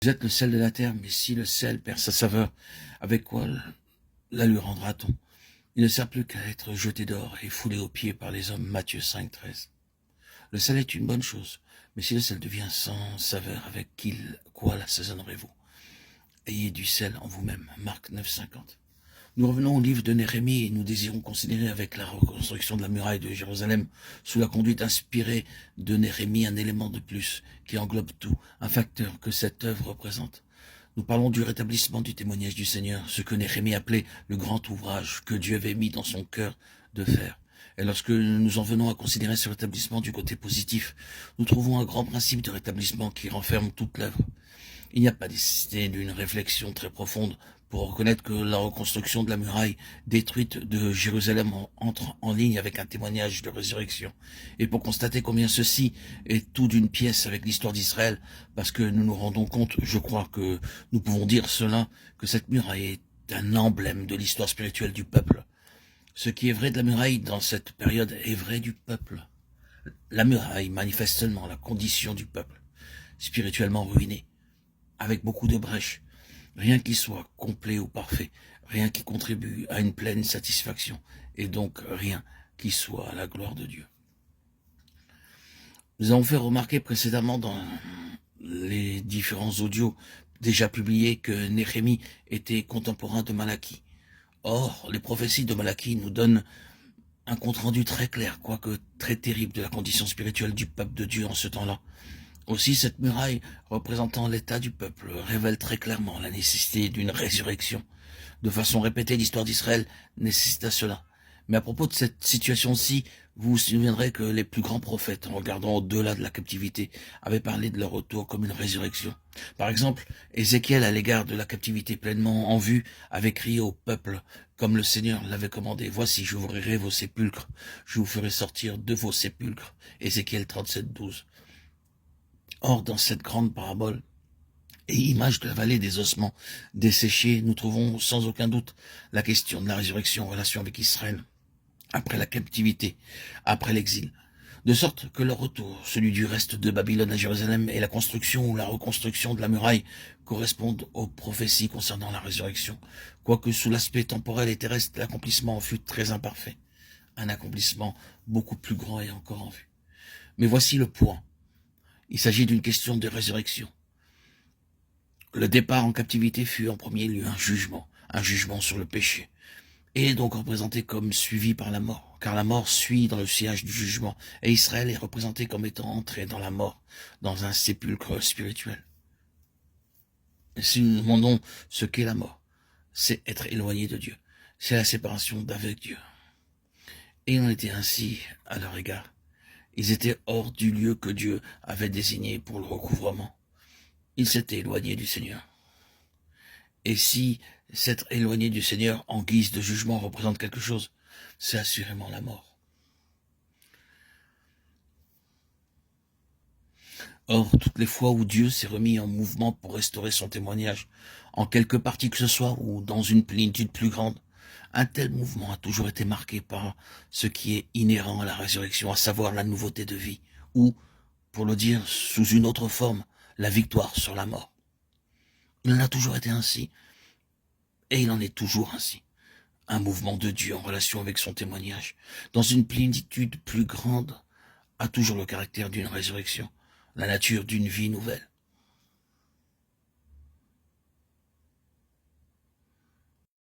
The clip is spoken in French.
Vous êtes le sel de la terre, mais si le sel perd sa saveur, avec quoi la lui rendra-t-on? Il ne sert plus qu'à être jeté dehors et foulé aux pieds par les hommes. Matthieu 5, 13. Le sel est une bonne chose, mais si le sel devient sans saveur, avec quoi l'assaisonnerez-vous? Ayez du sel en vous-même. Marc 9, 50. Nous revenons au livre de Néhémie et nous désirons considérer avec la reconstruction de la muraille de Jérusalem, sous la conduite inspirée de Néhémie, un élément de plus qui englobe tout, un facteur que cette œuvre représente. Nous parlons du rétablissement du témoignage du Seigneur, ce que Néhémie appelait le grand ouvrage que Dieu avait mis dans son cœur de faire. Et lorsque nous en venons à considérer ce rétablissement du côté positif, nous trouvons un grand principe de rétablissement qui renferme toute l'œuvre. Il n'y a pas nécessité d'une réflexion très profonde pour reconnaître que la reconstruction de la muraille détruite de Jérusalem entre en ligne avec un témoignage de résurrection. Et pour constater combien ceci est tout d'une pièce avec l'histoire d'Israël, parce que nous nous rendons compte, je crois que nous pouvons dire cela, que cette muraille est un emblème de l'histoire spirituelle du peuple. Ce qui est vrai de la muraille dans cette période est vrai du peuple. La muraille manifeste seulement la condition du peuple, spirituellement ruiné, avec beaucoup de brèches, rien qui soit complet ou parfait, rien qui contribue à une pleine satisfaction, et donc rien qui soit à la gloire de Dieu. Nous avons fait remarquer précédemment dans les différents audios déjà publiés que Néhémie était contemporain de Malachie. Or, les prophéties de Malachie nous donnent un compte-rendu très clair, quoique très terrible, de la condition spirituelle du peuple de Dieu en ce temps-là. Aussi, cette muraille, représentant l'état du peuple, révèle très clairement la nécessité d'une résurrection. De façon répétée, l'histoire d'Israël nécessita cela. Mais à propos de cette situation-ci, vous vous souviendrez que les plus grands prophètes, en regardant au-delà de la captivité, avaient parlé de leur retour comme une résurrection. Par exemple, Ézéchiel, à l'égard de la captivité pleinement en vue, avait crié au peuple, comme le Seigneur l'avait commandé, « Voici, j'ouvrirai vos sépulcres, je vous ferai sortir de vos sépulcres. » Ézéchiel 37, 12. Or, dans cette grande parabole et image de la vallée des ossements desséchés, nous trouvons sans aucun doute la question de la résurrection en relation avec Israël, après la captivité, après l'exil. De sorte que le retour, celui du reste de Babylone à Jérusalem, et la construction ou la reconstruction de la muraille correspondent aux prophéties concernant la résurrection, quoique sous l'aspect temporel et terrestre, l'accomplissement fut très imparfait, un accomplissement beaucoup plus grand et encore en vue. Mais voici le point. Il s'agit d'une question de résurrection. Le départ en captivité fut en premier lieu un jugement sur le péché, et donc représenté comme suivi par la mort, car la mort suit dans le sillage du jugement, et Israël est représenté comme étant entré dans la mort, dans un sépulcre spirituel. Et si nous demandons ce qu'est la mort, c'est être éloigné de Dieu, c'est la séparation d'avec Dieu. Et il en était ainsi à leur égard. Ils étaient hors du lieu que Dieu avait désigné pour le recouvrement. Ils s'étaient éloignés du Seigneur. Et si s'être éloigné du Seigneur en guise de jugement représente quelque chose, c'est assurément la mort. Or, toutes les fois où Dieu s'est remis en mouvement pour restaurer son témoignage, en quelque partie que ce soit ou dans une plénitude plus grande, un tel mouvement a toujours été marqué par ce qui est inhérent à la résurrection, à savoir la nouveauté de vie, ou, pour le dire sous une autre forme, la victoire sur la mort. Il en a toujours été ainsi, et il en est toujours ainsi. Un mouvement de Dieu en relation avec son témoignage, dans une plénitude plus grande, a toujours le caractère d'une résurrection, la nature d'une vie nouvelle.